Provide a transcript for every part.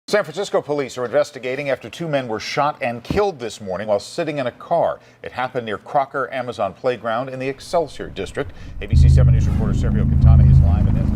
San Francisco police are investigating after two men were shot and killed this morning while sitting in a car. It happened near Crocker Amazon Playground in the Excelsior district. ABC 7 News reporter Sergio Quintana is live in this.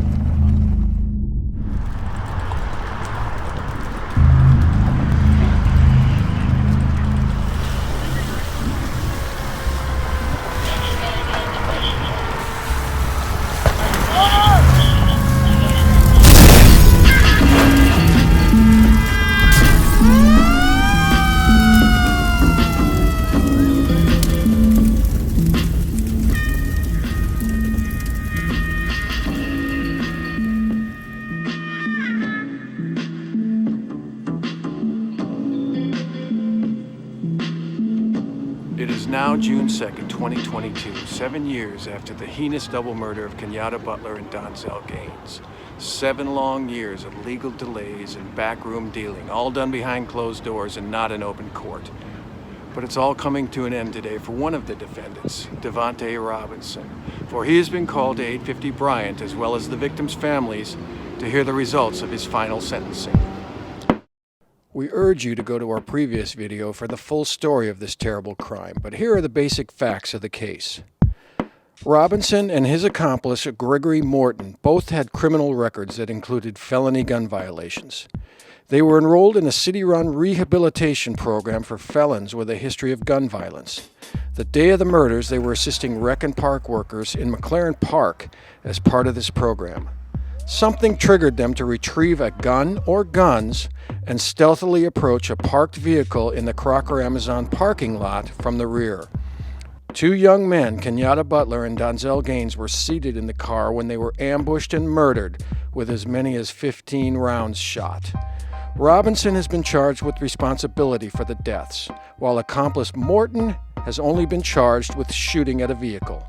It is now June 2nd, 2022, 7 years after the heinous double murder of Kenyatta Butler and Donzel Gaines. 7 long years of legal delays and backroom dealing, all done behind closed doors and not in open court. But it's all coming to an end today for one of the defendants, Davante Robinson, for he has been called to 850 Bryant, as well as the victims' families, to hear the results of his final sentencing. We urge you to go to our previous video for the full story of this terrible crime, but here are the basic facts of the case. Robinson and his accomplice, Gregory Morton, both had criminal records that included felony gun violations. They were enrolled in a city-run rehabilitation program for felons with a history of gun violence. The day of the murders, they were assisting rec and park workers in McLaren Park as part of this program. Something triggered them to retrieve a gun or guns and stealthily approach a parked vehicle in the Crocker Amazon parking lot from the rear. Two young men, Kenyatta Butler and Donzel Gaines, were seated in the car when they were ambushed and murdered with as many as 15 rounds shot. Robinson has been charged with responsibility for the deaths, while accomplice Morton has only been charged with shooting at a vehicle.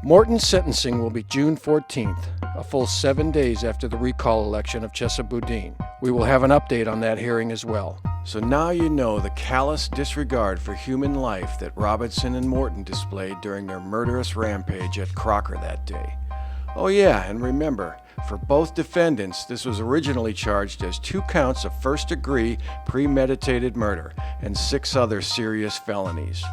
Morton's sentencing will be June 14th, a full 7 days after the recall election of Chesa Boudin. We will have an update on that hearing as well. So now you know the callous disregard for human life that Robinson and Morton displayed during their murderous rampage at Crocker that day. Oh yeah, and remember, for both defendants, this was originally charged as 2 counts of first-degree premeditated murder and 6 other serious felonies.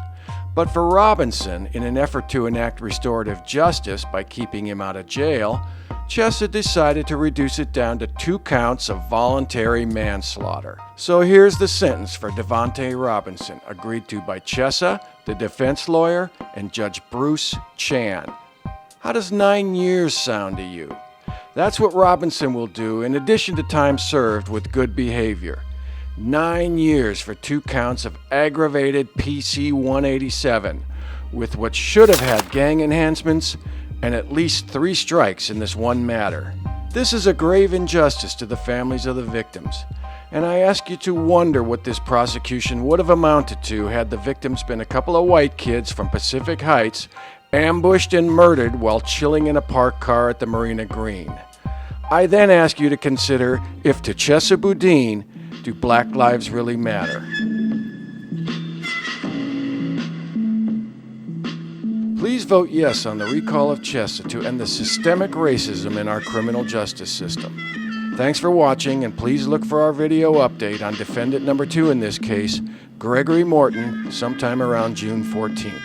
But for Robinson, in an effort to enact restorative justice by keeping him out of jail, Chesa decided to reduce it down to 2 counts of voluntary manslaughter. So here's the sentence for Davante Robinson, agreed to by Chesa, the defense lawyer, and Judge Bruce Chan. How does 9 years sound to you? That's what Robinson will do in addition to time served with good behavior. 9 years for 2 counts of aggravated PC 187, with what should have had gang enhancements and at least 3 strikes in this one matter. This is a grave injustice to the families of the victims, and I ask you to wonder what this prosecution would have amounted to had the victims been a couple of white kids from Pacific Heights ambushed and murdered while chilling in a parked car at the Marina Green. I then ask you to consider, if to Chesa Boudin, do black lives really matter? Please vote yes on the recall of Chesa to end the systemic racism in our criminal justice system. Thanks for watching, and please look for our video update on defendant number 2 in this case, Gregory Morton, sometime around June 14th.